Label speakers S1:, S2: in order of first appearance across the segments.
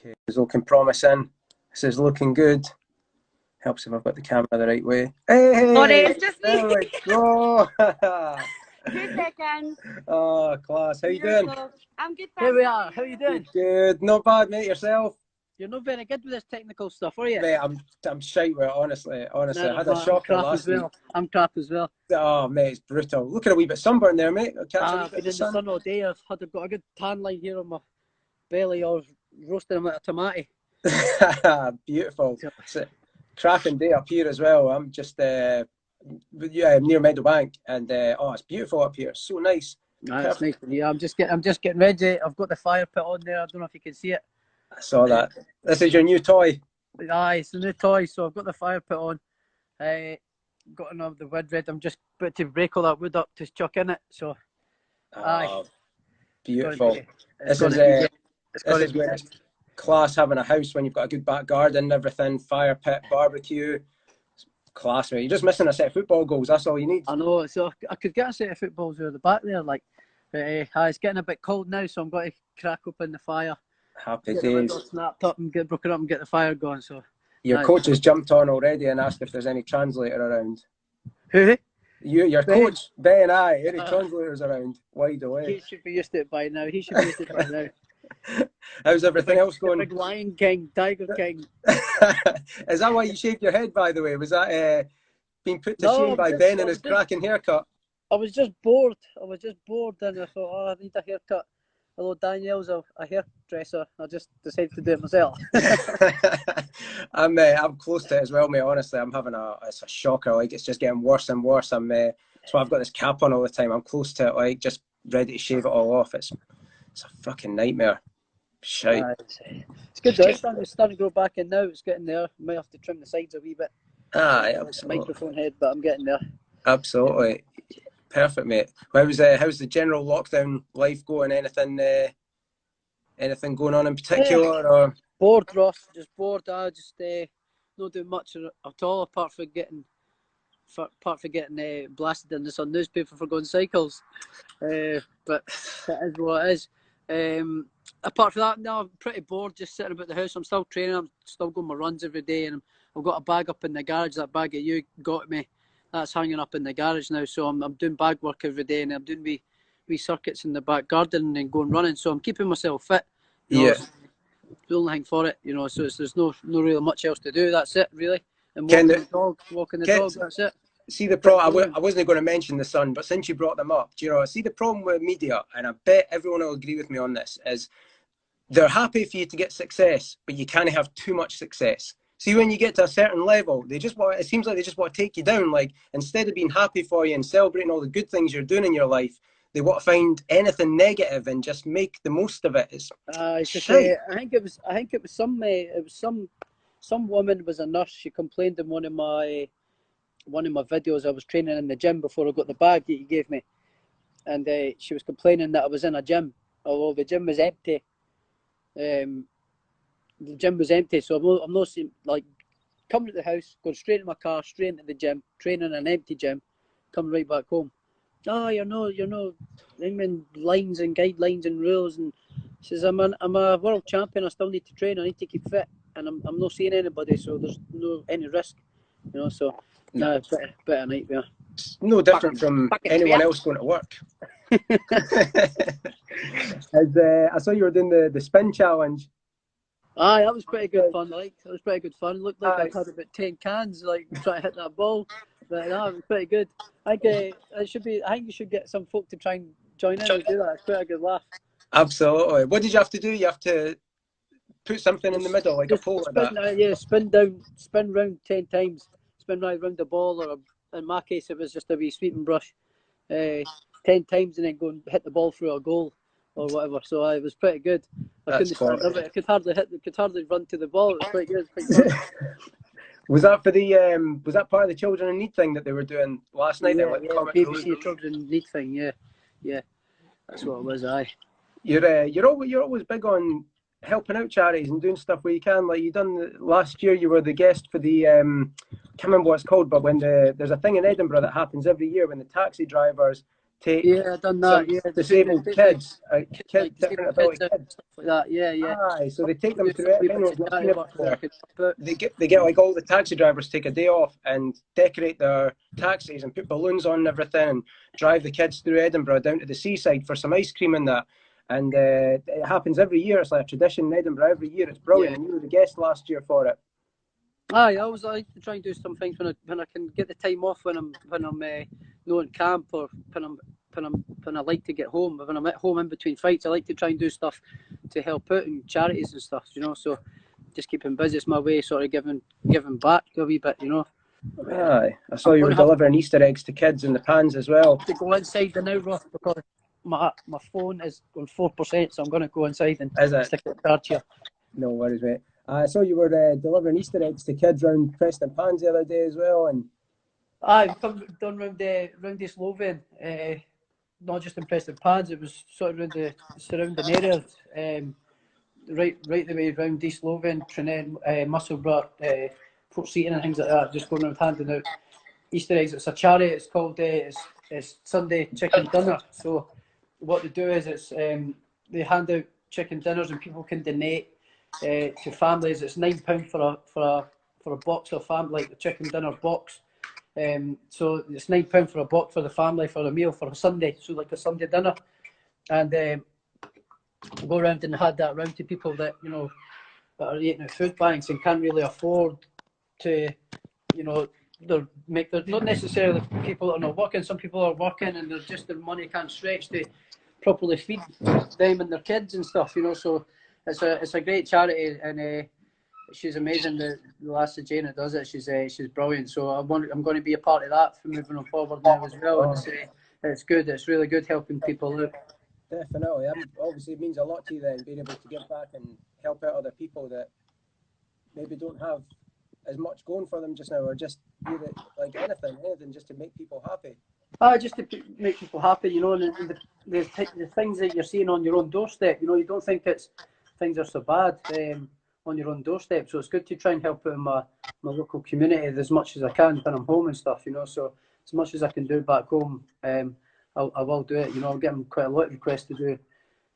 S1: Okay, it's looking promising. This is looking good. Helps if I've got the camera the right way. Hey!
S2: Sorry, it's just me.
S1: There we go!
S2: 2 seconds.
S1: Oh, class. How you doing?
S2: I'm good,
S3: Here we are. How are you doing?
S1: Good. Not bad, mate. Yourself?
S3: You're not very good with this technical stuff, are you?
S1: Mate, I'm shite with it, honestly. Honestly,
S3: No,
S1: I had a shocker last week.
S3: I'm crap as well.
S1: Oh, mate, it's brutal. Look at a wee bit sunburn there, mate.
S3: I've been in the sun all day. I've got a good tan line here on my belly. I was roasting them like a tomato.
S1: Beautiful. It's a cracking day up here as well. I'm just near Meadowbank, and it's beautiful up here. So nice.
S3: It's nice. Yeah, I'm just getting ready. I've got the fire pit on there. I don't know if you can see it.
S1: I saw that. This is your new toy.
S3: Aye, it's a new toy. So I've got the fire pit on. Got another the wood red. I'm just about to break all that wood up to chuck in it. So, aye.
S1: Beautiful. This is where it's class having a house when you've got a good back garden and everything, fire pit, barbecue. It's class, mate. You're just missing a set of football goals. That's all you need.
S3: I know. So I could get a set of footballs over the back there, like. But it's getting a bit cold now, so I'm going to crack open the fire.
S1: Happy
S3: get
S1: days.
S3: The snapped up and get broken up and get the fire going. So
S1: your coach has jumped on already and asked if there's any translator around.
S3: Who?
S1: Your coach, Ben, any translators around? Wide away.
S3: He should be used to it by now.
S1: How's everything else going?
S3: Big Lion King, Tiger King.
S1: Is that why you shaved your head, by the way? Was that being put to shame by Ben and his cracking haircut?
S3: I was just bored. and I thought, I need a haircut. Although Danielle's a hairdresser, I just decided to do it myself.
S1: I'm close to it as well, mate. Honestly, I'm having it's a shocker. Like, it's just getting worse and worse. So I've got this cap on all the time. I'm close to it, like just ready to shave it all off. It's a fucking nightmare. Shite.
S3: It's good though. It's starting to grow back in now. It's getting there. Might have to trim the sides a wee bit.
S1: Absolutely.
S3: Microphone head, but I'm getting there.
S1: Absolutely. Perfect, mate. How's the general lockdown life going? Anything going on in particular? Or
S3: bored, Ross? Just bored. I just not doing much at all apart from getting blasted in the Sun newspaper for going cycles. But that is what it is. Apart from that, no, I'm pretty bored. Just sitting about the house. I'm still training. I'm still going my runs every day, and I've got a bag up in the garage. That bag that you got me. That's hanging up in the garage now, so I'm doing bag work every day, and I'm doing wee circuits in the back garden and going running. So I'm keeping myself fit.
S1: Yeah.
S3: The only thing for it, So there's no really much else to do. That's it, really. And walking the dog. That's it.
S1: See the problem. I wasn't going to mention the Sun, but since you brought them up, see the problem with media, and I bet everyone will agree with me on this, is they're happy for you to get success, but you can't have too much success. See, when you get to a certain level, it seems like they just want to take you down. Like, instead of being happy for you and celebrating all the good things you're doing in your life, they want to find anything negative and just make the most of it.
S3: I think it was some woman was a nurse. She complained in one of my videos. I was training in the gym before I got the bag that you gave me, and she was complaining that I was in a gym, although the gym was empty. The gym was empty, so I'm not seeing, like, coming to the house, going straight in my car, straight into the gym, training in an empty gym, coming right back home. You're no lines and guidelines and rules, and says I'm a world champion. I still need to train. I need to keep fit, and I'm not seeing anybody, so there's any risk, So it's a bit of a nightmare.
S1: It's no different from anyone else going to work. I saw you were doing the spin challenge.
S3: Aye, that was pretty good fun. Looked like I had about 10 cans, like trying to hit that ball. But no, it was pretty good. I think you should get some folk to try and join in and do that. It's quite a good laugh.
S1: Absolutely. What did you have to do? You have to put something in the middle, like a pole like that.
S3: Spin round 10 times. Spin right round the ball, or in my case, it was just a wee sweeping brush. 10 times, and then go and hit the ball through a goal or whatever. So it was pretty good. I couldn't stand up it. I could hardly run to the ball. It was quite good.
S1: Was that for was that part of the Children in Need thing that they were doing last night?
S3: BBC Children in Need thing. Yeah, that's what it was. Aye.
S1: You're always big on helping out charities and doing stuff where you can. Like, you done last year. You were the guest for the can't remember what it's called, but when there's a thing in Edinburgh that happens every year when the taxi drivers take
S3: Yeah, I done
S1: some
S3: that. Yeah,
S1: disabled
S3: they
S1: kids,
S3: like
S1: different
S3: disabled
S1: ability
S3: kids and
S1: kids.
S3: stuff like that. Yeah, yeah.
S1: Aye, so they take
S3: I
S1: them
S3: do
S1: through
S3: some
S1: it.
S3: wee
S1: If
S3: bits
S1: anyone's
S3: of
S1: not seen
S3: charity
S1: it
S3: work where I
S1: before,
S3: can help out.
S1: they get like all the taxi drivers take a day off and decorate their taxis and put balloons on and everything and drive the kids through Edinburgh down to the seaside for some ice cream and that. And it happens every year. It's like a tradition in Edinburgh every year. It's brilliant.
S3: Yeah.
S1: And you were the guest last year for it.
S3: Aye, I always like to try and do some things when I can get the time off when I'm not in camp or when I like to get home. When I'm at home in between fights, I like to try and do stuff to help out in charities and stuff. You know, so just keeping busy. It's my way, sort of giving back a wee bit. You know.
S1: Aye, I saw
S3: I'm
S1: you
S3: going
S1: were
S3: to have
S1: delivering Easter eggs to kids in the pans as well.
S3: to go inside the now, Ross, because my phone is on 4%, so I'm going to go inside and
S1: Is it?
S3: stick it to charge here.
S1: No worries, mate. I saw you were delivering Easter eggs to kids round Preston Pans the other day as well. And
S3: I've come done round East Lothian, not just in Preston Pads, it was sort of around the surrounding areas, right the way round East Lothian, Trinent, Musselburgh, Port Seaton and things like that, just going around handing out Easter eggs. It's a charity, it's called it's Sunday Chicken Dinner. So what they do is they hand out chicken dinners and people can donate to families. It's £9 for a box of family, like the chicken dinner box. So it's £9 for a box for the family for a meal for a Sunday, so like a Sunday dinner, and go around and had that around to people that that are eating at food banks and can't really afford to, they're not necessarily people that are not working. Some people are working and their money can't stretch to properly feed them and their kids and stuff. So it's a great charity and. She's amazing. The last Jane that does it, she's brilliant. So I'm going to be a part of that for moving on forward now as well. And it's good. It's really good helping people out.
S1: definitely, obviously it means a lot to you then, being able to give back and help out other people that maybe don't have as much going for them just now, or just do it like anything just to make people happy.
S3: Just to make people happy, and the things that you're seeing on your own doorstep, you don't think things are so bad on your own doorstep. So it's good to try and help out in my local community as much as I can when I'm home and stuff, So as much as I can do back home, I will do it. I'm getting quite a lot of requests to do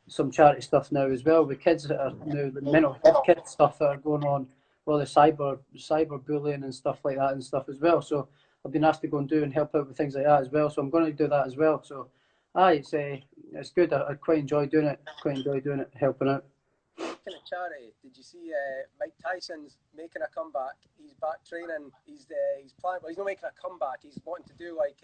S3: some charity stuff now as well with kids that are now the mental health kids stuff that are going on, well, the cyber bullying and stuff like that and stuff as well. So I've been asked to go and do and help out with things like that as well. So I'm going to do that as well. So it's good. I quite enjoy doing it. Helping out.
S1: Speaking of charity, did you see Mike Tyson's making a comeback? He's back training. He's planning. Well, he's not making a comeback. He's wanting to do like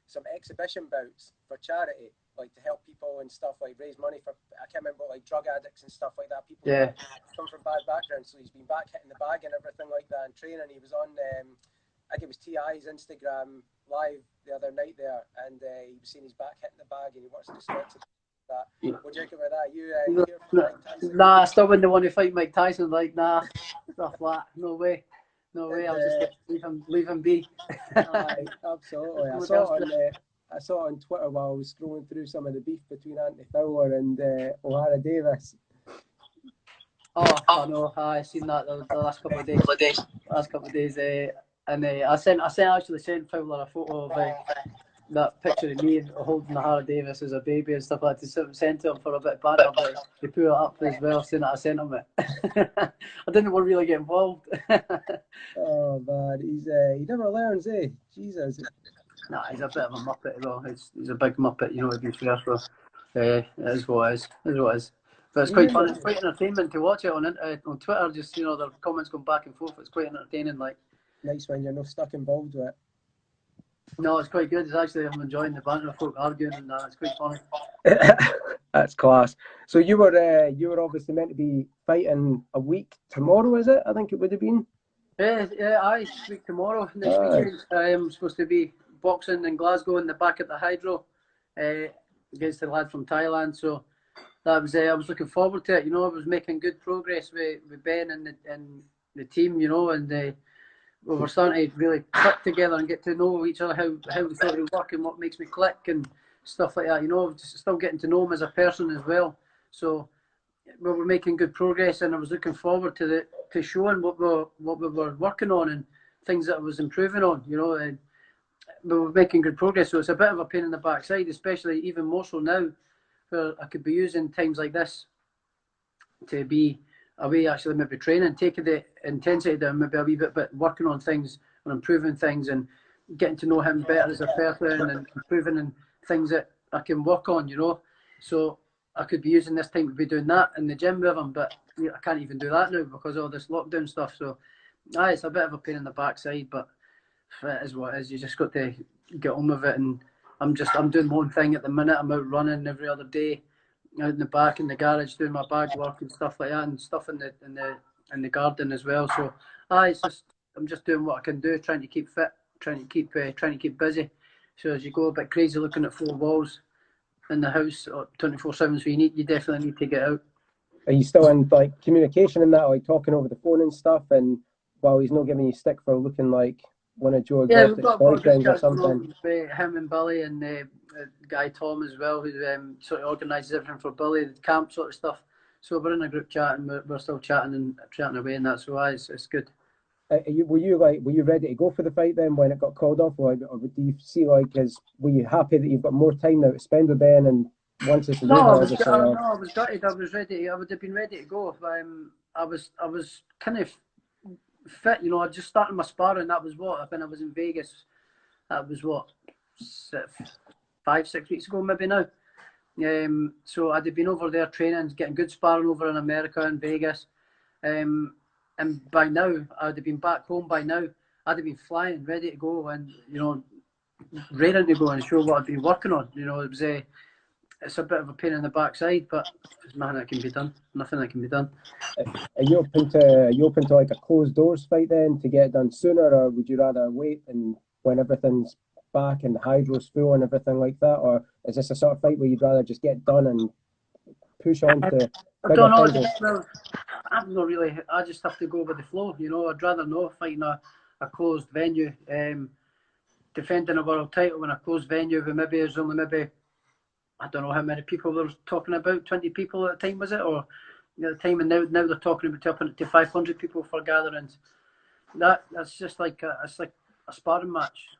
S1: some exhibition bouts for charity, like to help people and stuff, like raise money for. I can't remember, like drug addicts and stuff like that. People that come from bad backgrounds. So he's been back hitting the bag and everything like that and training. He was on. I think it was TI's Instagram live the other night there, and he was seeing his back hitting the bag, and he wants to start to that. What do you think about that? You hear from Mike Tyson?
S3: Nah, I still wouldn't want to fight Mike Tyson. Like, nah, stuff like that. No way. I'll just leave him be.
S1: Aye, absolutely. I saw it on Twitter while I was scrolling through some of the beef between Anthony Fowler and O'Hara Davis.
S3: Oh, I know. I seen that the last couple of days. And I actually sent Fowler a photo of that picture of me holding O'Hara Davis as a baby and stuff like that. To send to him for a bit of banter, but he put it up as well, saying that I sent him it. I didn't want to really get involved.
S1: Oh man, he never learns, eh? Jesus.
S3: Nah, he's a bit of a muppet though. He's a big muppet, to be fair. So it is what it is. But it's quite fun. It's quite entertainment to watch it on Twitter. Just the comments going back and forth. It's quite entertaining. Like,
S1: nice when you're not stuck involved with it.
S3: No, it's quite good. I'm enjoying the banter of folk arguing and that. It's quite funny.
S1: That's class. So you were obviously meant to be fighting a week tomorrow, is it? I think it would have been.
S3: Yeah, week tomorrow. Next weekend, I'm supposed to be boxing in Glasgow in the back at the Hydro against the lad from Thailand. So that was I was looking forward to it. I was making good progress with Ben and the team. And we were starting to really click together and get to know each other, how we thought we work and what makes me click and stuff like that. Just still getting to know him as a person as well. So we were making good progress, and I was looking forward to showing what we were working on and things that I was improving on. And we're making good progress. So it's a bit of a pain in the backside, especially even more so now, where I could be using times like this to be away, actually maybe training, taking the intensity down, maybe a wee bit, but working on things and improving things and getting to know him better as a person and improving in things that I can work on, you know. So I could be using this time to be doing that in the gym with him, but I can't even do that now because of all this lockdown stuff. So it's a bit of a pain in the backside, but it is what it is. You just got to get on with it. And I'm doing my own thing at the minute. I'm out running every other day, out in the back in the garage doing my bag work and stuff like that, and stuff in the garden as well. So it's just I'm just doing what I can do, trying to keep fit, trying to keep busy. So as you go a bit crazy looking at four walls in the house 24/7, so you definitely need to get out.
S1: Are you still in like communication in that, like talking over the phone and stuff? And while he's not giving you stick for looking like one of Joe Exotic's boyfriends or something.
S3: Him and Billy and guy Tom as well, who sort of organises everything for Billy, the camp sort of stuff. So we're in a group chat and we're still chatting away and that. So it's good.
S1: Were you ready to go for the fight then when it got called off, or do you see were you happy that you've got more time now to spend with Ben and once it's over?
S3: I was gutted. I was ready. I would have been ready to go. I was kind of fit, you know. I just started my sparring. That was when I was in Vegas. That was 5-6 weeks ago, maybe now. So I'd have been over there training, getting good sparring over in America and Vegas. And by now, I'd have been back home by now. I'd have been flying, ready to go, and you know, ready to go and show what I'd been working on. You know, it's a bit of a pain in the backside, but there's nothing that can be done. Nothing that can be done.
S1: Are you open to like a closed doors fight then to get it done sooner, or would you rather wait and when everything's back and the hydro's full and everything like that, or is this a sort of fight where you'd rather just get done and push on to?
S3: I don't know. Well, I'm not really. I just have to go with the flow. You know, I'd rather not fighting a closed venue, defending a world title in a closed venue. Where maybe there's only I don't know how many people they were talking about. 20 people at the time, was it? Or at the time, and now they're talking about up to 500 people for gatherings. That's just like it's like a sparring match.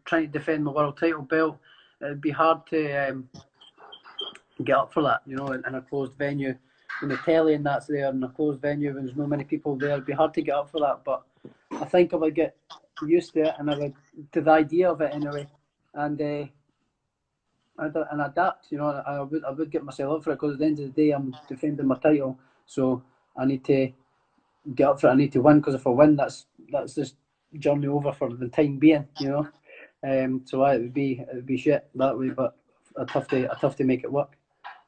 S3: Trying to defend my world title belt, it'd be hard to get up for that, you know, in a closed venue. When the telly and that's there in a closed venue, when there's no many people there, it'd be hard to get up for that. But I think I would get used to it, and I would to the idea of it anyway, and adapt. You know, I would get myself up for it because at the end of the day, I'm defending my title, so I need to get up for it. I need to win because if I win, that's just journey over for the time being. You know, so it would be shit that way, but I'd have to make it work.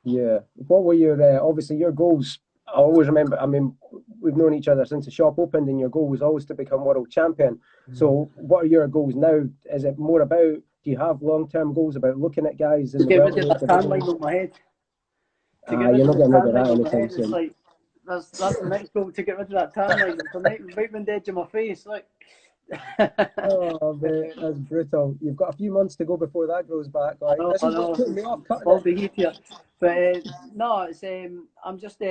S1: Yeah. What were your obviously your goals? I always remember. I mean, we've known each other since the shop opened, and your goal was always to become world champion. Mm-hmm. So, what are your goals now? Is it more about? Do you have long-term goals about looking at guys in the
S3: get rid of that tan line on my head?
S1: You're not getting rid of that anytime soon.
S3: Like, that's the next goal, to get rid of that tan line. It's right on the edge of my face, like.
S1: Oh man, that's brutal. You've got a few months to go before that grows back. Like, this is what's putting me off.
S3: All the heat here, but no, it's I'm just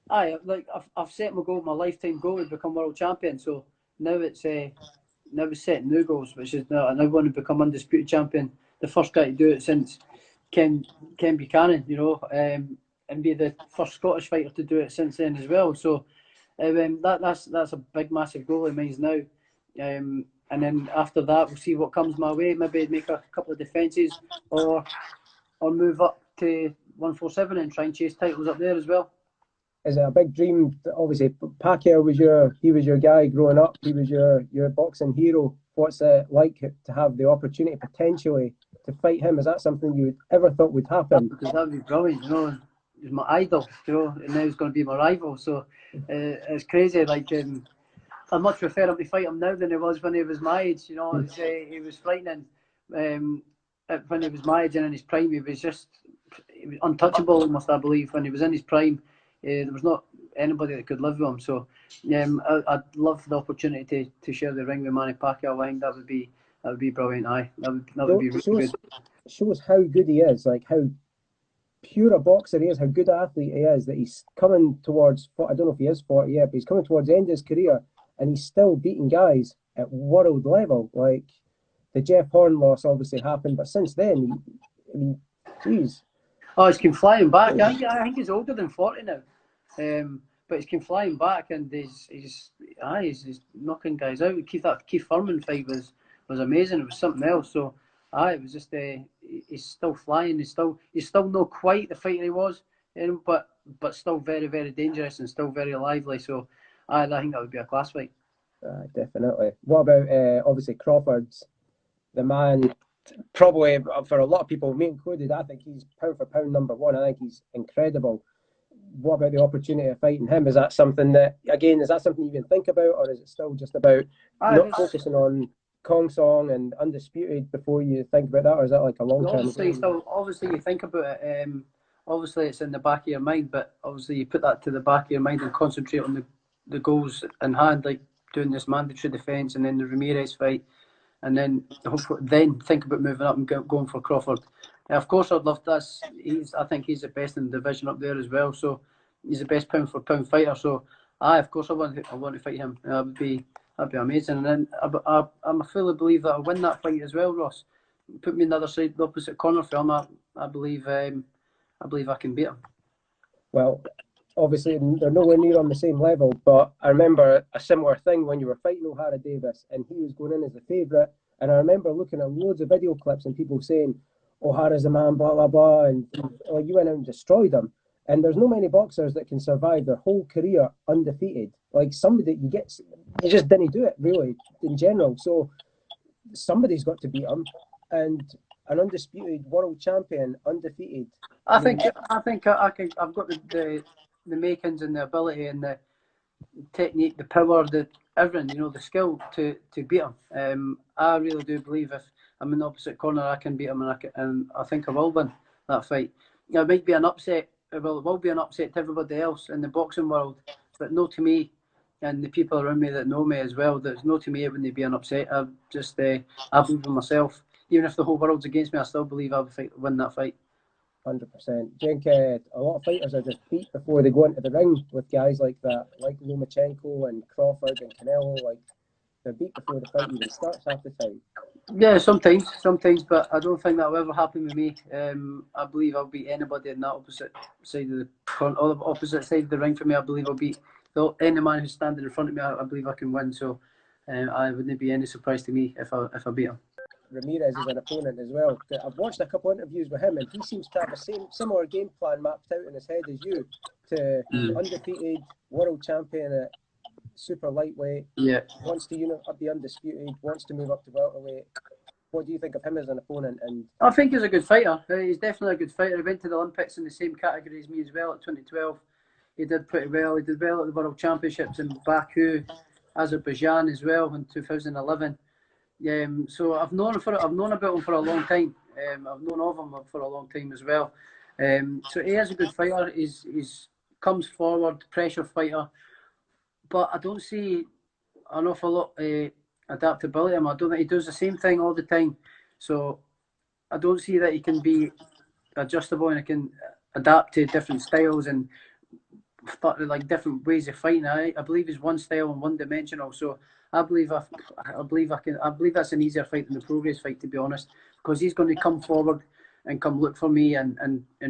S3: I've set my goal, my lifetime goal to become world champion. So now it's setting new goals, which is I now want to become undisputed champion. The first guy to do it since Ken Buchanan, you know, and be the first Scottish fighter to do it since then as well. So that's a big massive goal of mine now. And then after that, we'll see what comes my way. Maybe make a couple of defences, or move up to 147 and try and chase titles up there as well.
S1: Is it a big dream? Obviously, Pacquiao was your guy growing up. He was your boxing hero. What's it like to have the opportunity potentially to fight him? Is that something you ever thought would happen?
S3: Because that would be brilliant, you know. He's my idol, you know, and now he's going to be my rival. So it's crazy. Like I much prefer him to fight him now than he was when he was my age. You know, he was frightening when he was my age and in his prime. He was untouchable almost, I believe. When he was in his prime, there was not anybody that could live with him. So I'd love the opportunity to share the ring with Manny Pacquiao. I think that would be brilliant. That would be really good.
S1: Shows how good he is, like how pure a boxer he is, how good an athlete he is, that he's coming towards, I don't know if he is 40 yet, but he's coming towards the end of his career and he's still beating guys at world level. Like, the Jeff Horn loss obviously happened, but since then, I mean, geez.
S3: Oh, he's came flying back. I think he's older than 40 now. But he's came flying back, and he's knocking guys out. That Keith Furman fight was amazing. It was something else. So it was just he's still flying. He's still not quite the fighter he was, but still very, very dangerous and still very lively. So I think that would be a class fight.
S1: Definitely. What about obviously Crawford's the man? Probably for a lot of people, me included, I think he's pound for pound number one. I think he's incredible. What about the opportunity of fighting him? Is that something you even think about, or is it still just about not focusing on Kongsong and Undisputed before you think about that, or is that like a long term?
S3: Obviously, you think about it. Obviously, it's in the back of your mind, but obviously, you put that to the back of your mind and concentrate on the goals in hand, like doing this mandatory defence and then the Ramirez fight, and then think about moving up and going for Crawford. Of course, I'd love this. I think he's the best in the division up there as well. So he's the best pound for pound fighter. So of course, I want to fight him. That'd be amazing. And then I fully believe that I'll win that fight as well, Ross. Put me on the other side, the opposite corner for him. I believe I can beat him.
S1: Well, obviously they're nowhere near on the same level, but I remember a similar thing when you were fighting O'Hara Davis and he was going in as the favourite, and I remember looking at loads of video clips and people saying O'Hara's a man, blah blah blah, and you went out and destroyed him. And there's no many boxers that can survive their whole career undefeated. Like somebody you just didn't do it really in general. So somebody's got to beat him, and an undisputed world champion, undefeated.
S3: I think I've got the makings and the ability and the technique, the power, everything, the skill to beat him. I really do believe if I'm in the opposite corner, I can beat him, and I think I will win that fight. It might be an upset. Well, it will be an upset to everybody else in the boxing world, but no to me and the people around me that know me as well. There's no to me it wouldn't be an upset. I believe in myself. Even if the whole world's against me, I still believe I'll win that fight.
S1: 100%. Do you think a lot of fighters are just beat before they go into the ring with guys like that, like Lomachenko and Crawford and Canelo? Like they're beat before the fight even starts half the time.
S3: Yeah, sometimes, but I don't think that will ever happen with me. I believe I'll beat anybody on that opposite side of the opposite side of the ring for me. I believe I'll beat any man who's standing in front of me. I believe I can win. So I wouldn't be any surprise to me if I beat him.
S1: Ramirez is an opponent as well. I've watched a couple of interviews with him, and he seems to have a similar game plan mapped out in his head as you. To undefeated world champion at super lightweight.
S3: Yeah.
S1: Wants to be undisputed. Wants to move up to welterweight. What do you think of him as an opponent? And
S3: I think he's a good fighter. He's definitely a good fighter. He went to the Olympics in the same category as me as well at 2012. He did pretty well. He did well at the World Championships in Baku, Azerbaijan as well in 2011. So I've known about him for a long time. I've known of him for a long time as well. So he is a good fighter. He's comes forward, pressure fighter, but I don't see an awful lot adaptability. I don't think he does the same thing all the time. So I don't see that he can be adjustable and he can adapt to different styles and like different ways of fighting. I believe he's one style and one dimensional. So I believe that's an easier fight than the Progress fight, to be honest, because he's going to come forward and come look for me and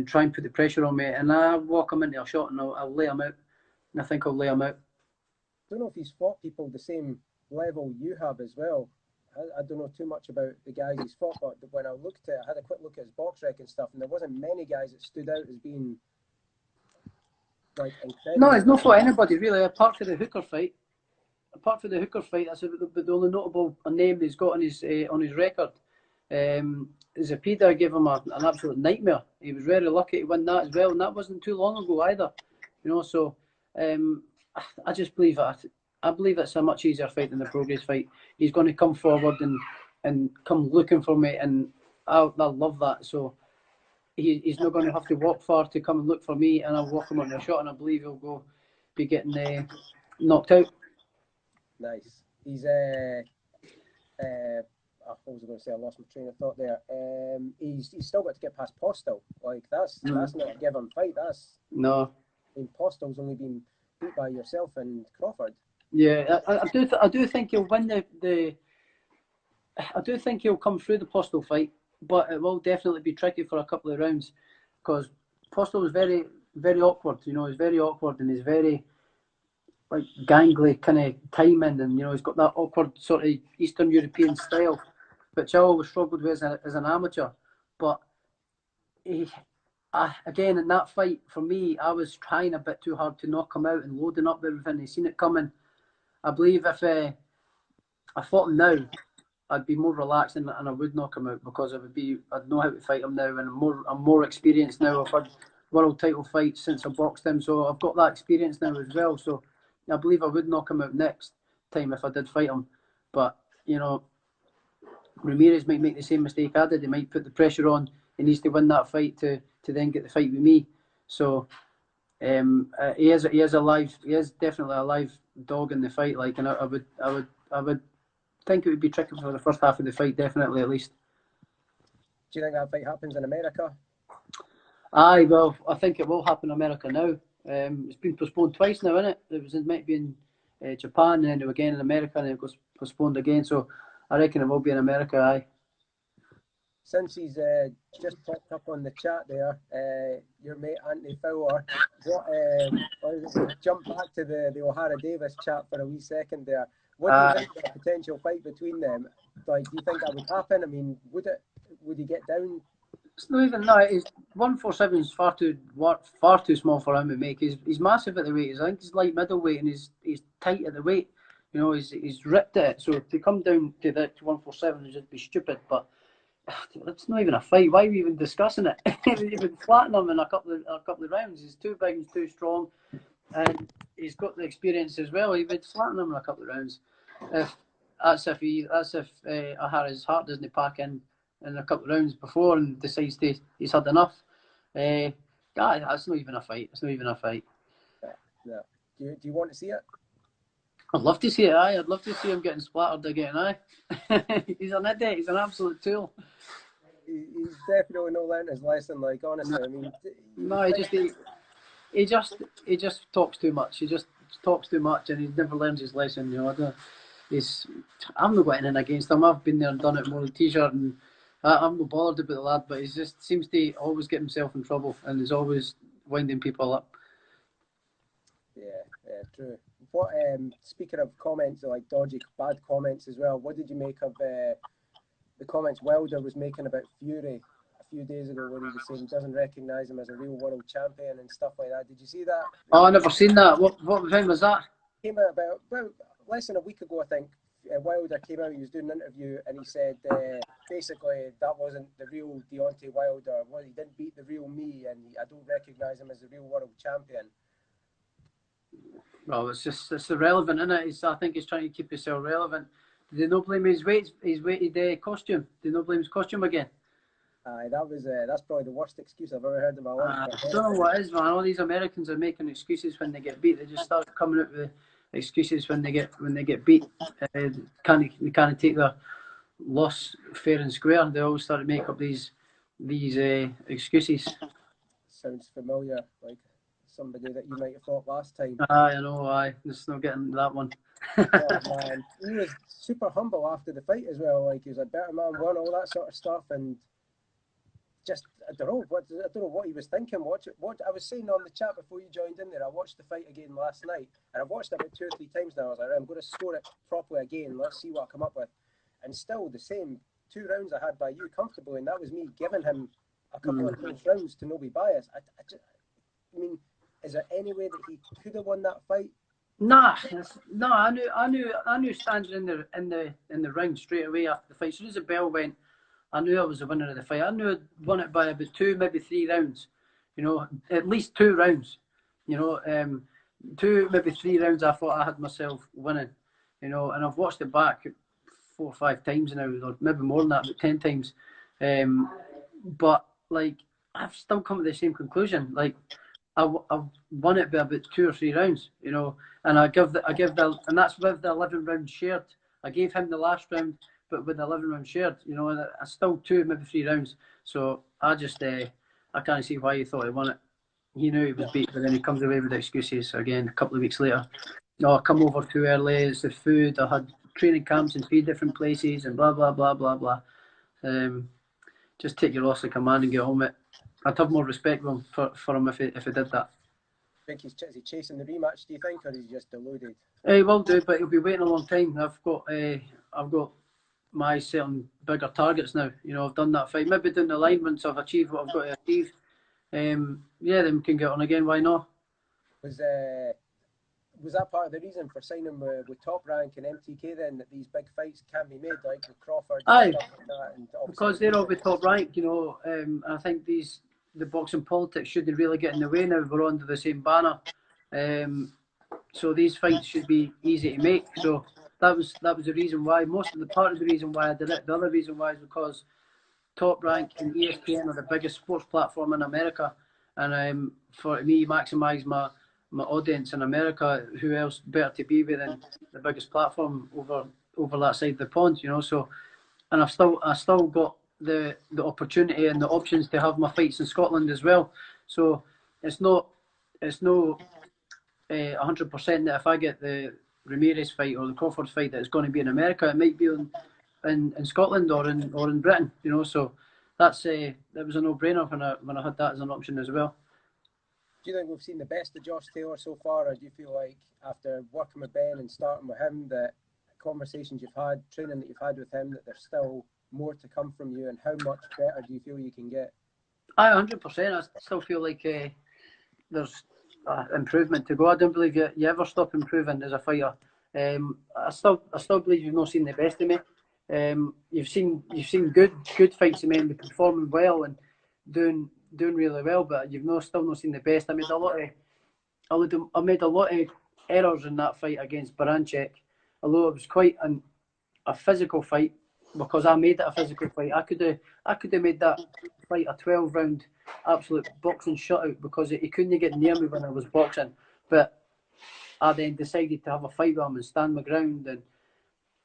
S3: try and put the pressure on me, and I walk him into a shot and I'll lay him out, and I think I'll lay him out.
S1: I don't know if he's fought people the same level you have as well. I don't know too much about the guys he's fought, but when I had a quick look at his box rec and stuff, and there wasn't many guys that stood out as being like incredible.
S3: No, he's not fought anybody really, apart from the Hooker fight. That's the only notable name he's got on his record. Zapida gave him an absolute nightmare. He was very lucky to win that as well, and that wasn't too long ago either. So I just believe that. I believe it's a much easier fight than the Progress fight. He's going to come forward and come looking for me, and I love that. So he's not going to have to walk far to come and look for me, and I'll walk him on a shot, and I believe he'll be getting knocked out.
S1: Nice. He's I was going to say I lost my train of thought there. He's still got to get past Postel. Like that's not a given fight.
S3: No.
S1: I mean, Postel's only been beat by yourself and Crawford.
S3: Yeah, I do think he'll win the I do think he'll come through the Postal fight, but it will definitely be tricky for a couple of rounds because Postal is very, very awkward. You know, he's very awkward and he's very like gangly kind of timing, and you know he's got that awkward sort of Eastern European style, which I always struggled with as an amateur. But again in that fight for me, I was trying a bit too hard to knock him out and loading up everything. He seen it coming. I believe if I fought him now, I'd be more relaxed and I would knock him out because I'd know how to fight him now, and I'm more experienced now. I've had world title fights since I boxed him, so I've got that experience now as well. So I believe I would knock him out next time if I did fight him. But you know, Ramirez might make the same mistake I did. He might put the pressure on. He needs to win that fight to then get the fight with me. So he is definitely a live dog in the fight. Like, and I would think it would be tricky for the first half of the fight, definitely at least.
S1: Do you think that fight happens in America?
S3: Aye, well, I think it will happen in America now. It's been postponed twice now, isn't it? It might be in Japan and then again in America, and it was postponed again. So I reckon it will be in America. Aye.
S1: Since he's just popped up on the chat there, your mate Anthony Fowler, jump back to the O'Hara Davis chat for a wee second there. What do you think of a potential fight between them? Like, do you think that would happen? I mean, would he get down?
S3: It's not even that. 147 is far too small for him to make. He's massive at the weight. I think he's light middleweight and he's tight at the weight. You know, he's ripped at it. So to come down to 147 would just be stupid. But it's not even a fight. Why are we even discussing it? You've been flattening him in a couple of rounds. He's too big and too strong, and he's got the experience as well. You've been flattening him in a couple of rounds. That's if O'Hara's heart doesn't pack in a couple of rounds before and decides he's had enough. That's not even a fight. It's not even a fight.
S1: Yeah. Do you want to see it?
S3: I'd love to see it. Aye, I'd love to see him getting splattered again. Aye, he's an idiot. He's an absolute tool.
S1: He's definitely not learned his lesson. Like, honestly, I mean,
S3: no, he just talks too much. He just talks too much, and he never learns his lesson. You know, I'm not got anything against him. I've been there and done it more than T-shirt, and I'm not bothered about the lad. But he just seems to always get himself in trouble, and is always winding people up.
S1: Yeah, true. What speaking of comments, like dodgy, bad comments as well, what did you make of the comments Wilder was making about Fury a few days ago, where he was saying he doesn't recognise him as a real world champion and stuff like that? Did you see that?
S3: Oh, I never seen that. What event was that?
S1: Came out about less than a week ago, I think. Wilder came out, he was doing an interview, and he said basically that wasn't the real Deontay Wilder. Well, he didn't beat the real me, and I don't recognise him as a real world champion.
S3: Well, it's irrelevant, isn't it? I think he's trying to keep himself relevant. Did they not blame his weighted costume? Did they not blame his costume again?
S1: Aye, that's probably the worst excuse I've ever heard in my life.
S3: I don't know what it is, man. All these Americans are making excuses when they get beat. They just start coming up with excuses when they get beat. They can't take their loss fair and square. They always start to make up these excuses.
S1: Sounds familiar, like somebody that you might have fought last time.
S3: I know. Just not getting that one.
S1: Oh man, he was super humble after the fight as well. Like, he was a better man, won all that sort of stuff, and just I don't know what he was thinking. What I was saying on the chat before you joined in there. I watched the fight again last night, and I've watched it about 2 or 3 times now. I was like, I'm going to score it properly again. Let's see what I come up with. And still the same 2 rounds I had by you comfortably, and that was me giving him a couple of close rounds to not be biased. I mean, is there any way that he could have won that fight?
S3: Nah. I knew standing in the ring straight away after the fight. As soon as the bell went, I knew I was the winner of the fight. I knew I'd won it by about 2, maybe 3 rounds. You know, at least 2 rounds. You know, 2, maybe 3 rounds. I thought I had myself winning. You know, and I've watched it back 4 or 5 times now, or maybe more than that, about 10 times. But like, I've still come to the same conclusion. Like, I've won it by about 2 or 3 rounds, you know, and and that's with the 11 round shared. I gave him the last round, but with the 11 round shared, you know, and I still 2, maybe 3 rounds. So I can't see why he thought he won it. He knew he was beat, but then he comes away with excuses again a couple of weeks later. No, I come over too early. It's the food. I had training camps in 3 different places and blah blah blah blah blah. Just take your loss like a man and get on with it. I'd have more respect for him if he did that.
S1: Think is he chasing the rematch, do you think, or is he just deluded?
S3: He will do, but he'll be waiting a long time. I've got my set on bigger targets now. You know, I've done that fight. Maybe down the line once I've achieved what I've got to achieve. Yeah, then we can get on again. Why not? Was
S1: that part of the reason for signing with Top Rank and MTK then, that these big fights can be made, like with Crawford and stuff like that? And
S3: because they're all with Top Rank, you know. I think the boxing politics shouldn't really get in the way now. We're under the same banner. So these fights should be easy to make. So that was the reason why. Part of the reason why I did it. The other reason why is because Top Rank and ESPN are the biggest sports platform in America, and for me maximise my audience in America, who else better to be with than the biggest platform over that side of the pond, you know. So, and I still got the opportunity and the options to have my fights in Scotland as well. So it's no 100% that if I get the Ramirez fight or the Crawford fight that it's going to be in America. It might be in Scotland or in Britain, you know. So that was a no-brainer when I had that as an option as well.
S1: Do you think we've seen the best of Josh Taylor so far, or do you feel like after working with Ben and starting with him, that conversations you've had, training that you've had with him, that there's still more to come from you, and how much better do you feel you can get?
S3: 100%. I still feel like there's improvement to go. I don't believe you ever stop improving as a fighter. I still believe you've not seen the best of me. You've seen good fights of me and performing well and doing really well, but you've still not seen the best. I made a lot of errors in that fight against Baranchek, although it was quite a physical fight because I made it a physical fight. I could have made that fight a 12-round absolute boxing shutout because he couldn't get near me when I was boxing. But I then decided to have a fight with him and stand my ground and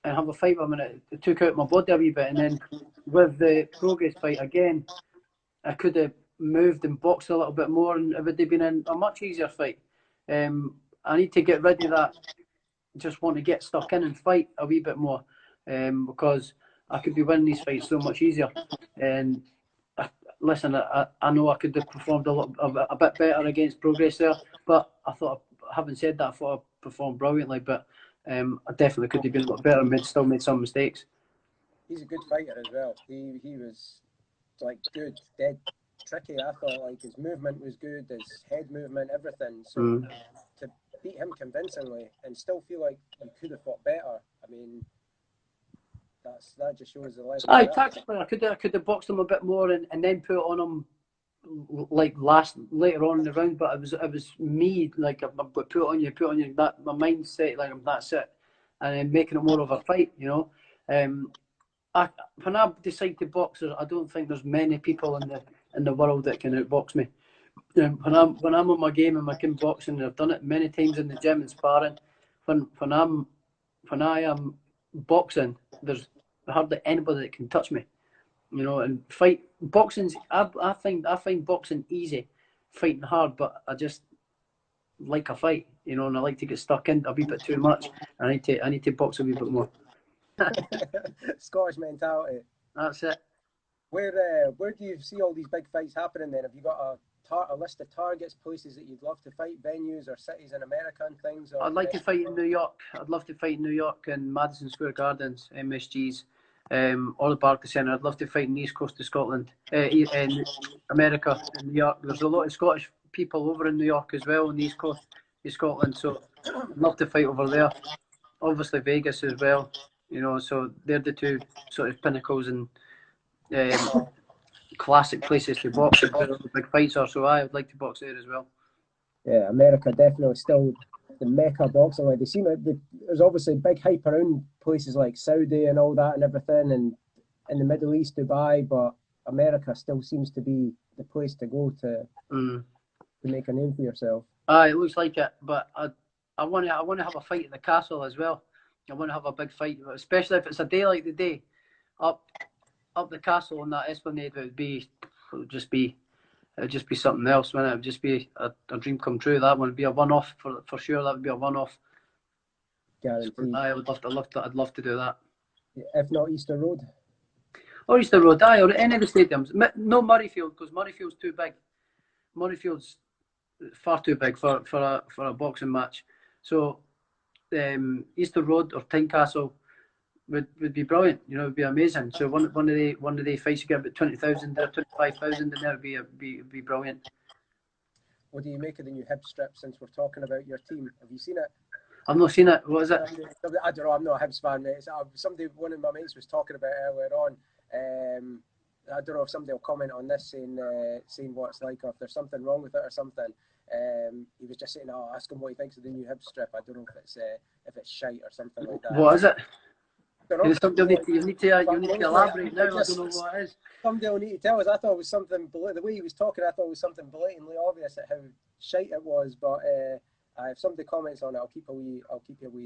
S3: have a fight with him, and it took out my body a wee bit. And then with the Progress fight again, I could have moved and boxed a little bit more, and it would have been a much easier fight. I need to get rid of that. Just want to get stuck in and fight a wee bit more, because I could be winning these fights so much easier. And listen, I know I could have performed a bit better against Progress there, but having said that, I thought I performed brilliantly. But I definitely could have been a lot better and still made some mistakes.
S1: He's a good fighter as well. He was like good, dead tricky. I thought like his movement was good, his head movement, everything. So to beat him convincingly and still feel like you could have fought better, I mean, that just shows the level.
S3: Tactically, I could have boxed him a bit more and then put on him like later on in the round. But it was me, like, I put on you that my mindset, like, that's it, and then making it more of a fight, you know. When I decide to box, I don't think there's many people in the world that can outbox me. When I'm on my game and I can boxing, and I've done it many times in the gym and sparring. When I am boxing, there's hardly anybody that can touch me, you know. And boxing's I find boxing easy, fighting hard, but I just like a fight, you know, and I like to get stuck in a wee bit too much. I need to box a wee bit more.
S1: Scottish mentality.
S3: That's it.
S1: Where do you see all these big fights happening then? Have you got a list of targets, places that you'd love to fight, venues or cities in America and things?
S3: I'd like to fight in New York. I'd love to fight in New York and Madison Square Gardens, MSGs, or the Barclays Centre. I'd love to fight in the East Coast of Scotland, in America, in New York. There's a lot of Scottish people over in New York as well, on the East Coast of Scotland, so I'd love to fight over there. Obviously Vegas as well, you know, so they're the two sort of pinnacles and classic places to box where the big fights are, so I would like to box there as well.
S1: Yeah, America definitely still the mecca boxing. Like, they seem like there's obviously big hype around places like Saudi and all that and everything, and in the Middle East, Dubai, but America still seems to be the place to go to make a name for yourself.
S3: It looks like it, but I want to have a fight at the castle as well. I want to have a big fight, especially if it's a day like the day up the castle on that Esplanade. It would just be something else, wouldn't it? It would just be a dream come true. That would be a one-off for sure. That would be a one-off.
S1: Guaranteed.
S3: I'd love to do that.
S1: If not Easter Road.
S3: Or Easter Road, or any of the stadiums. No Murrayfield, because Murrayfield's too big. Murrayfield's far too big for a boxing match. So Easter Road or Tynecastle would be brilliant. You know, it'd be amazing. So one of the fights you get about 20,000 or 25,000 in there would be brilliant.
S1: What do you make of the new hip strip? Since we're talking about your team, have you seen it?
S3: I've not seen it. What is it?
S1: I don't know. I'm not a Hibs fan, mate. One of my mates was talking about it earlier on. I don't know if somebody will comment on this, saying what it's like, or if there's something wrong with it or something. He was just saying, ask him what he thinks of the new hip strip. I don't know if it's shite or something like that.
S3: What is it?
S1: You
S3: need to elaborate now. I don't know what it is.
S1: Somebody will need to tell us. I thought it was something. The way he was talking, I thought it was something blatantly obvious at how shite it was. But if somebody comments on it, I'll keep a wee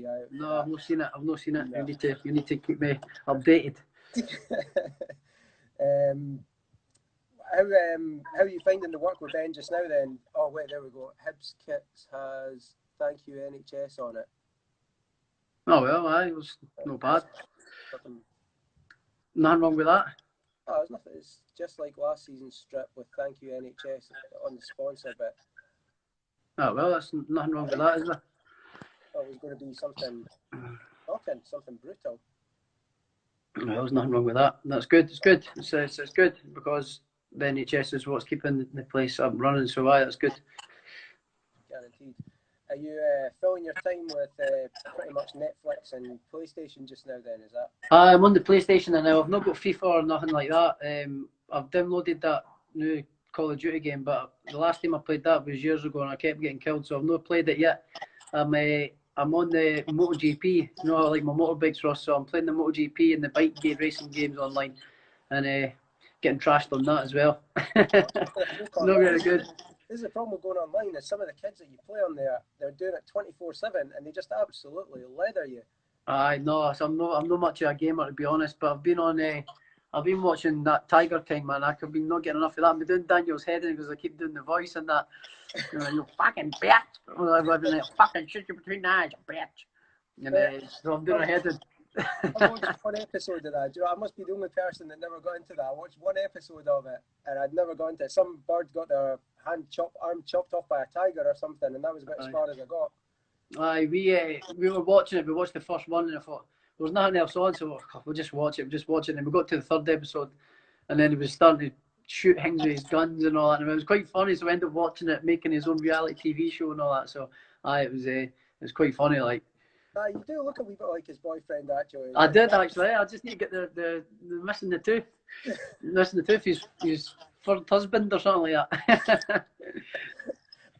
S1: eye out.
S3: No, I've not seen it. No. You need to keep me updated.
S1: How are you finding the work with Ben just now then? Oh wait, there we go. Hibs Kits has thank you NHS on it.
S3: Oh well, it was not bad. Nothing wrong with that.
S1: Oh, it's nothing. It's just like last season's strip with thank you NHS on the sponsor bit.
S3: Oh well, that's nothing wrong with that, is there?
S1: Oh, it was going to be something shocking, something brutal.
S3: Well, there's nothing wrong with that. That's good. It's good. It's good because the NHS is what's keeping the place up and running. So that's good.
S1: Guaranteed. Are you filling your time with pretty much Netflix and PlayStation just now then, is that?
S3: I'm on the PlayStation now. I've not got FIFA or nothing like that. I've downloaded that new Call of Duty game, but the last time I played that was years ago and I kept getting killed, so I've not played it yet. I'm on the MotoGP, you know, I like my motorbikes, Ross, so I'm playing the MotoGP and the bike racing games online and getting trashed on that as well. Not very good.
S1: This is the problem with going online, is some of the kids that you play on there, they're doing it 24/7 and they just absolutely leather you.
S3: No, so I'm not much of a gamer, to be honest, but I've been watching that Tiger King, man. I've been not getting enough of that. I've been doing Daniel's head because I keep doing the voice and that. You fucking bitch. I've been like, fucking shit you between the eyes, bitch. And so I'm doing a head.
S1: I watched one episode of that. Do you know, I must be the only person that never got into that. I watched one episode of it and I'd never got into it. Some bird got their arm chopped off by a tiger or something, and that was about as far as I got.
S3: We were watching it. We watched the first one and I thought there was nothing else on, so we'll just watch it. And we got to the third episode and then he was starting to shoot things with his guns and all that, and it was quite funny, so I ended up watching it, making his own reality TV show and all that, so it was quite funny, like.
S1: You do look a wee bit like his boyfriend, actually.
S3: I did, actually. I just need to get the missing the tooth. Missing the tooth, his first husband or something like that.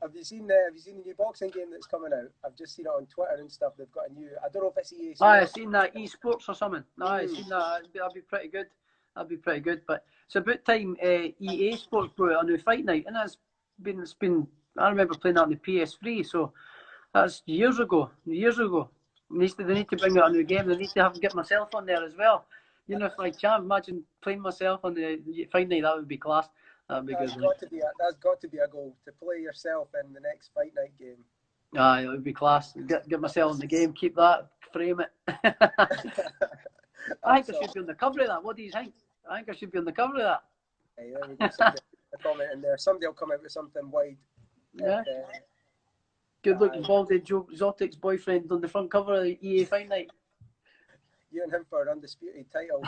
S1: Have you seen the new boxing game that's coming out? I've just seen it on Twitter and stuff. They've got a new, I don't know if it's EA.
S3: I've seen that, esports or something. I've seen that. That'd be pretty good. But it's about time EA Sports brought out a new fight night, and it's been. I remember playing that on the PS3, so that's years ago. They need to bring out a new game. They need to get myself on there as well. You know, if I can't imagine playing myself on the fight night, that would be class. That'd be good.
S1: That's got to be a goal, to play yourself in the next fight night game.
S3: It would be class. Get myself in the game, keep that, frame it. I think I should be on the cover of that. What do you think? I think I should be on the cover of that.
S1: Hey, there we go. A comment in there. Somebody will come out with something wide.
S3: Yeah. Good looking baldy Joe Exotic's boyfriend on the front cover of the EA Fight Night.
S1: You and him for an undisputed title.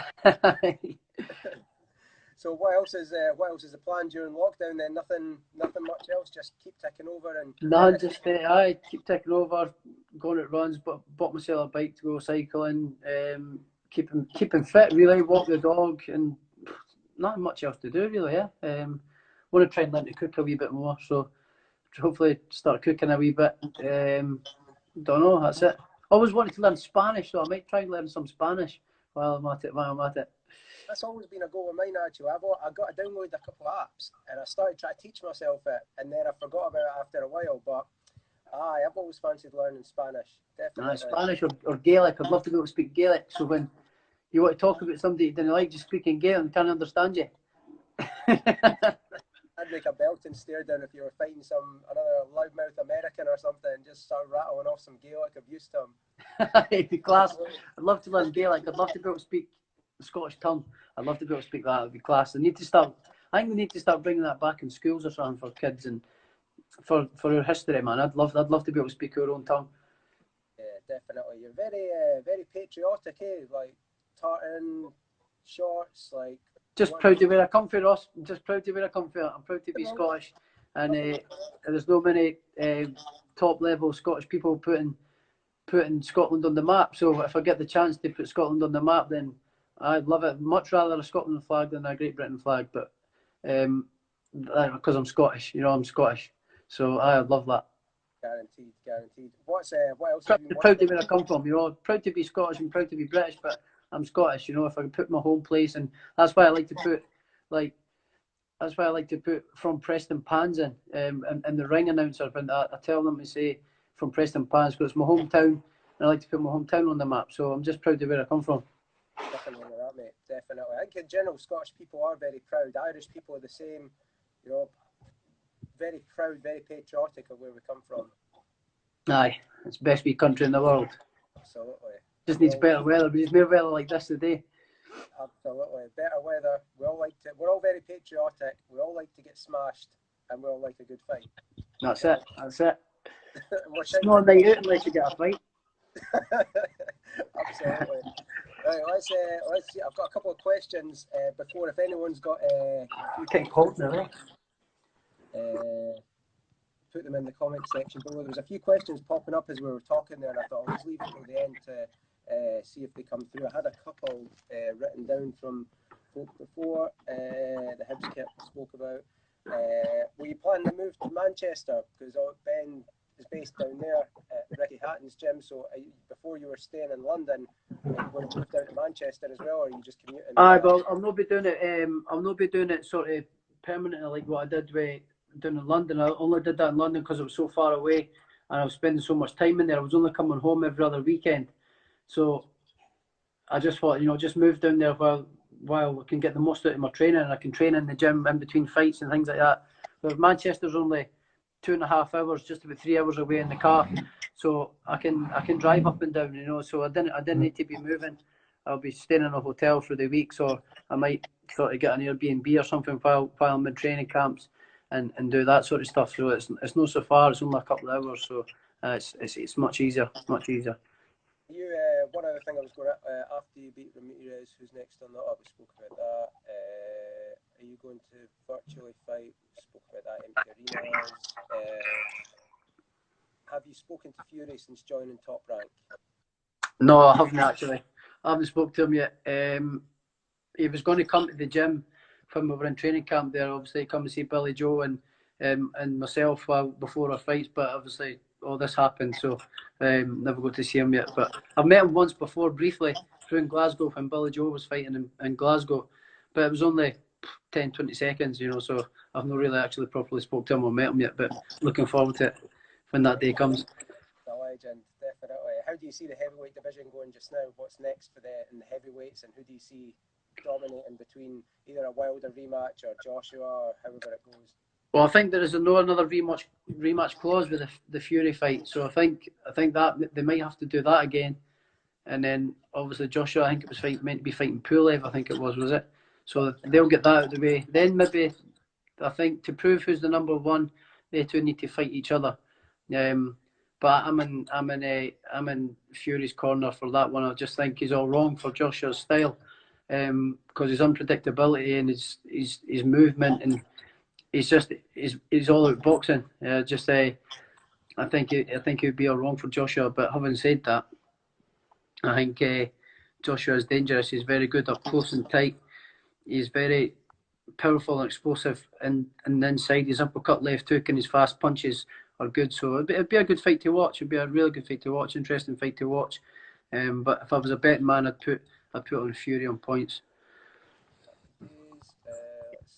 S1: So what else is the plan during lockdown then? Nothing much else. Just keep ticking over and.
S3: No, just I keep ticking over, going at runs, but bought myself a bike to go cycling. Keeping fit, really. Walk the dog, and not much else to do, really. Yeah. Want to try and learn to cook a wee bit more, so hopefully start cooking a wee bit. Don't know. That's it. Always wanted to learn Spanish, so I might try and learn some Spanish while I'm at it.
S1: That's always been a goal of mine, actually. I downloaded a couple of apps and I started trying to teach myself it, and then I forgot about it after a while. But I've always fancied learning Spanish. Definitely.
S3: Spanish or Gaelic. I'd love to be able to speak Gaelic. So when you want to talk about somebody you didn't like, just speaking Gaelic and can't understand you.
S1: I I'd make a belting stare down if you were fighting another loudmouth American or something, and just start rattling off some Gaelic abuse to him.
S3: It'd be class. I'd love to learn Gaelic. I'd love to be able to speak the Scottish tongue. I'd love to be able to speak that. It'd be class. I think we need to start bringing that back in schools or something for kids and for our history, man. I'd love to be able to speak our own tongue.
S1: Yeah, definitely. You're very patriotic, eh? Like tartan, shorts, like.
S3: Just proud to where I come from, Ross. I'm just proud to where I come from. I'm proud to be Scottish, and there's no many top level Scottish people putting Scotland on the map. So if I get the chance to put Scotland on the map, then I'd love it. Much rather a Scotland flag than a Great Britain flag, but because I'm Scottish, I'm Scottish, so I'd love that.
S1: Guaranteed. What else?
S3: Proud to where I come from. Proud to be Scottish and proud to be British, but I'm Scottish. If I can put my home place, and that's why I like to put from Preston Pans in, and the ring announcer. And I tell them to say from Preston Pans because it's my hometown, and I like to put my hometown on the map. So I'm just proud of where I come from.
S1: Definitely that, mate. Definitely. I think in general, Scottish people are very proud. Irish people are the same. Very proud, very patriotic of where we come from.
S3: Aye, it's the best wee country in the world.
S1: Absolutely.
S3: Just needs better weather. We need more weather like this today.
S1: Absolutely. Better weather. We're all very patriotic. We all like to get smashed, and we all like a good fight.
S3: That's it. It's not a night out unless you get a fight.
S1: Absolutely. Right, let's see. I've got a couple of questions before. If anyone's got
S3: Getting cold now,
S1: put them in the comment section below. There was a few questions popping up as we were talking there, and I thought I'll just leave it till the end to see if they come through. I had a couple written down from folk before. The Hibs kit spoke about. Were you planning to move to Manchester? Because Ben is based down there at Ricky Hatton's gym. So before you were staying in London, you going to move down to Manchester as well, or are you just commuting?
S3: Well, I'll not be doing it. I'll not be doing it sort of permanently like what I did down in London. I only did that in London because it was so far away, and I was spending so much time in there. I was only coming home every other weekend, so I just thought, just move down there while we can get the most out of my training, and I can train in the gym in between fights and things like that. But Manchester's only 2.5 hours, just about 3 hours away in the car, so I can drive up and down, so I didn't need to be moving. I'll be staying in a hotel for the week, so I might sort of get an Airbnb or something while I'm in training camps and do that sort of stuff. So it's not so far, it's only a couple of hours, so it's much easier.
S1: You, one other thing I was going to, after you beat Ramirez, who's next on the up, we spoke about that. Are you going to virtually fight? We spoke about that, empty arenas. Have you spoken to Fury since joining Top Rank?
S3: No, I haven't actually. I haven't spoken to him yet. He was going to come to the gym when we were in training camp there, obviously come and see Billy Joe and myself before our fights, but obviously all this happened, so never got to see him yet. But I've met him once before, briefly, through in Glasgow when Billy Joe was fighting in Glasgow, but it was only 10-20 seconds, so I've not really actually properly spoke to him or met him yet, but looking forward to it when that day comes.
S1: The legend, definitely. How do you see the heavyweight division going just now? What's next in the heavyweights, and who do you see dominating between either a Wilder rematch or Joshua or however it goes?
S3: Well, I think there is another rematch clause with the Fury fight, so I think that they might have to do that again, and then obviously Joshua, I think it was meant to be fighting Pulev, I think it was it? So they'll get that out of the way. Then maybe I think to prove who's the number one, they two need to fight each other. But I'm in Fury's corner for that one. I just think he's all wrong for Joshua's style, because his unpredictability and his movement, and he's all out boxing. I think it would be all wrong for Joshua. But having said that, I think Joshua is dangerous. He's very good up close and tight. He's very powerful and explosive, and the inside, his uppercut, left hook, and his fast punches are good. So it'd be a good fight to watch. It'd be a really good fight to watch, interesting fight to watch. But if I was a betting man, I'd put on Fury on points.
S1: Let's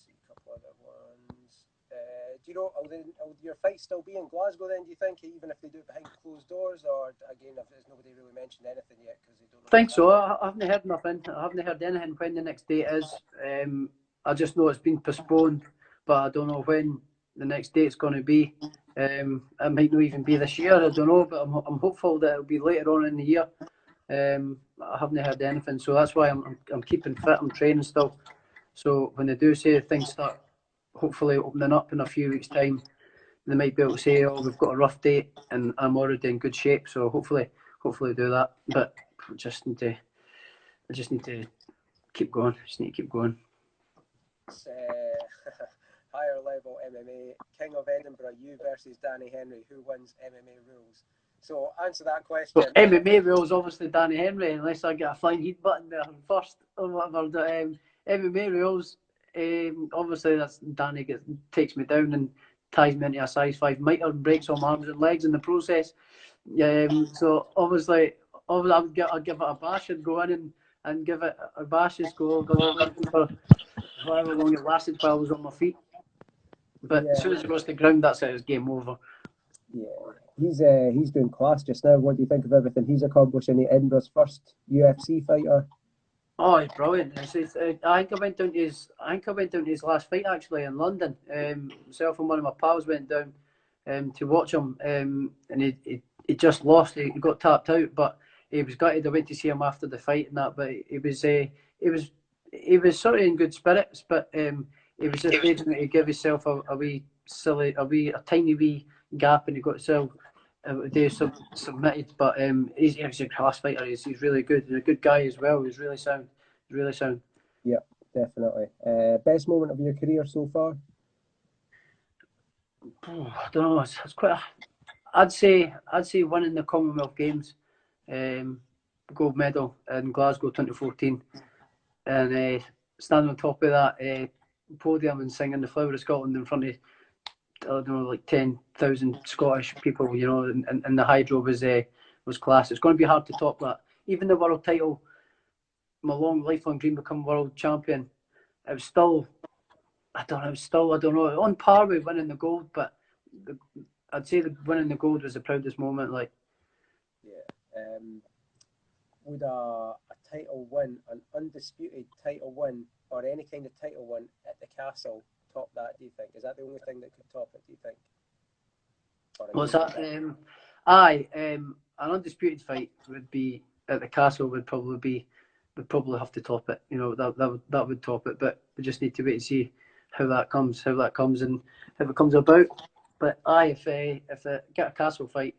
S1: see a couple other ones. Do you know, will your fight still be in Glasgow then, do you think, even if they do it behind closed doors, or again, if there's nobody really mentioned anything yet because they don't know?
S3: I think so. I haven't heard nothing. I haven't heard anything when the next date is. I just know it's been postponed but I don't know when the next date's going to be. It might not even be this year, I don't know, but I'm hopeful that it'll be later on in the year. I haven't heard anything, so that's why I'm keeping fit. I'm training still. So when they do say things start hopefully opening up in a few weeks' time, they might be able to say, "Oh, we've got a rough date," and I'm already in good shape. So hopefully do that. But I just need to keep going. Just need to keep going.
S1: It's, higher level MMA, King of Edinburgh, you versus Danny Henry. Who wins MMA rules? So answer that question.
S3: Well, MMA rules, obviously Danny Henry, unless I get a flying heat button there first or whatever. MMA rules, obviously that's Danny takes me down and ties me into a size 5 mitre and breaks all my arms and legs in the process. So obviously I'd give it a bash and go in and give it a bashes go for however long it lasted while I was on my feet. But as soon as it goes to the ground, that's it. It's game over.
S1: Yeah, he's doing class just now. What do you think of everything he's accomplishing? Edinburgh's first UFC fighter.
S3: Oh, he's brilliant. I think I went down to his last fight actually in London. Myself and one of my pals went down to watch him, and he just lost. He got tapped out, but he was gutted. I went to see him after the fight and that, but he was sort of in good spirits, but he was just waiting to give himself a tiny wee gap, and he got himself submitted. But he's a class fighter. He's really good. He's a good guy as well. He's really sound.
S1: Yeah, definitely. Best moment of your career so far?
S3: I don't know. It's quite. I'd say winning the Commonwealth Games, gold medal in Glasgow 2014, and standing on top of that podium and singing the Flower of Scotland in front of, I don't know, like 10,000 Scottish people, you know, and the hydro was class. It's going to be hard to top that. Even the world title, my lifelong dream to become world champion, it was still, I don't know, on par with winning the gold, but I'd say winning the gold was the proudest moment. Like,
S1: yeah, would a title win, an undisputed title win, or any kind of title win at the castle top that? Do you think? Is that the only thing that could top it? Do you think?
S3: What's that? An undisputed fight would be at the castle. Would probably have to top it. You know, that would top it. But we just need to wait and see how that comes, and how it comes about. But if they get a castle fight,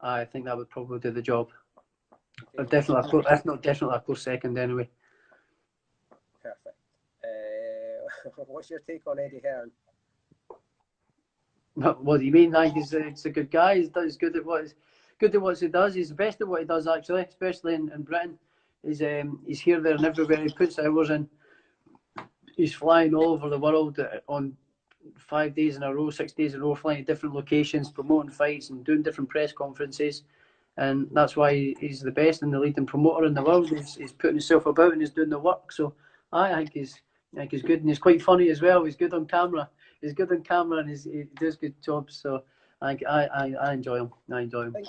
S3: I think that would probably do the job. Okay. Definitely, if not definitely, a close second anyway.
S1: Perfect. What's your take on Eddie Hearn?
S3: What do you mean? Like, he's a good guy. He's good at what he does. He's the best at what he does, actually, especially in Britain. He's here, there, and everywhere. He puts hours in. He's flying all over the world on 5 days in a row, 6 days in a row, flying to different locations, promoting fights and doing different press conferences. And that's why he's the best and the leading promoter in the world. He's putting himself about and he's doing the work. So I think he's good, and he's quite funny as well. He's good on camera. And he does good jobs. So I enjoy him. I think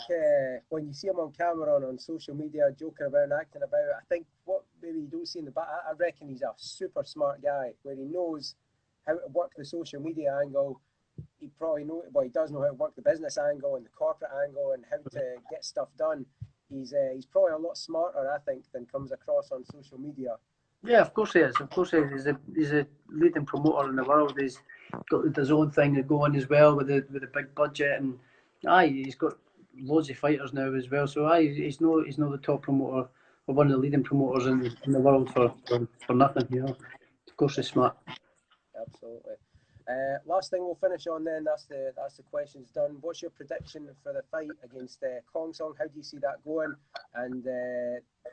S1: when you see him on camera on social media, joking about and acting about, I think what maybe you don't see in the back, I reckon he's a super smart guy where he knows how to work the social media angle. He does know how to work the business angle and the corporate angle and how to get stuff done. He's probably a lot smarter, I think, than comes across on social media.
S3: Yeah, of course he is. He's a leading promoter in the world. He's got his own thing going as well with the big budget, and he's got loads of fighters now as well. So he's not the top promoter or one of the leading promoters in the world for nothing. You know, of course he's smart.
S1: Absolutely. Last thing we'll finish on then, that's the questions done. What's your prediction for the fight against Kongsong? How do you see that going? And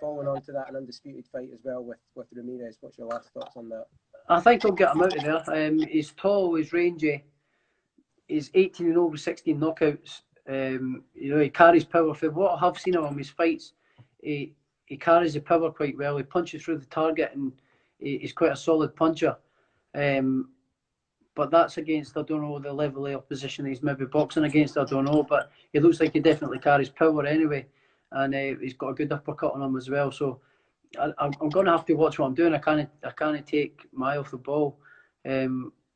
S1: following on to that, an undisputed fight as well with Ramirez. What's your last thoughts on that?
S3: I think he'll get him out of there. He's tall, he's rangy. He's 18-0 with 16 knockouts. He carries power. For what I have seen of him, his fights, he carries the power quite well. He punches through the target, and he's quite a solid puncher. But that's against, I don't know, the level of opposition he's maybe boxing against, I don't know. But he looks like he definitely carries power anyway. And he's got a good uppercut on him as well. So I'm going to have to watch what I'm doing. I can't take my eye off the ball.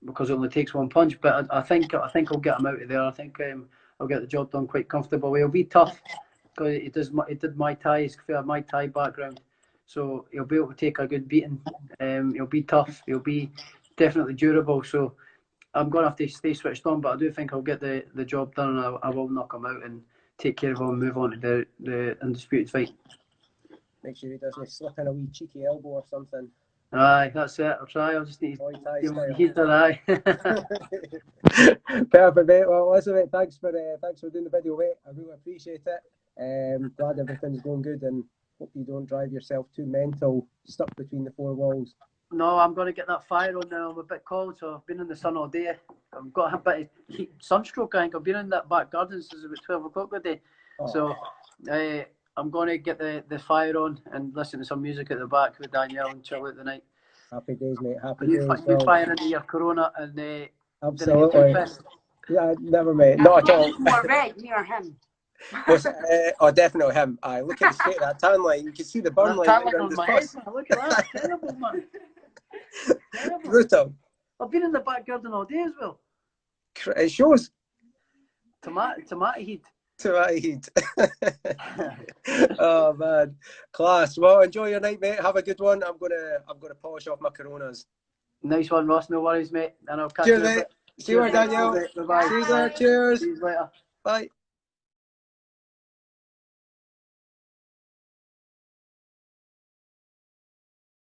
S3: because it only takes one punch. But I think I'll get him out of there. I think I'll get the job done quite comfortably. He'll be tough because he did Muay Thai. He's got a Muay Thai background, so he'll be able to take a good beating. He'll be tough. He'll be definitely durable. So I'm going to have to stay switched on, but I do think I'll get the job done, and I will knock him out and take care of him and move on to the undisputed fight.
S1: Make sure he doesn't slip in a wee cheeky elbow or something.
S3: Aye, that's it. I'll try. I'll just need
S1: Muay
S3: to
S1: Thai
S3: heat that eye.
S1: Perfect, mate. Well, listen, mate, thanks for doing the video, mate. I really appreciate it. Glad everything's going good, and hope you don't drive yourself too mental, stuck between the four walls.
S3: No, I'm going to get that fire on now. I'm a bit cold, so I've been in the sun all day. I've got a bit of heat, sunstroke, I think. I've been in that back garden since about 12 o'clock today. Oh. So I'm going to get the fire on and listen to some music at the back with Danielle and chill out the night.
S1: Happy days, mate. Happy days.
S3: You fire into your Corona and
S1: absolutely. Yeah, never, mate. Not at all.
S2: More red near him.
S1: Oh, definitely him. Aye, look at the state of that tan line. You can see the burn line.
S3: On my head, man. Look at that. Terrible, man. Terrible.
S1: Brutal.
S3: I've been in the back garden all day as well.
S1: It shows.
S3: Tomato heat.
S1: Tomato heat. Oh man, class. Well, enjoy your night, mate. Have a good one. I'm gonna polish off my Coronas.
S3: Nice one, Ross. No worries, mate. And I'll catch
S1: you
S3: you.
S1: Mate. See you, Daniel.
S3: Bye.
S1: Cheers.
S3: See you later.
S1: Bye.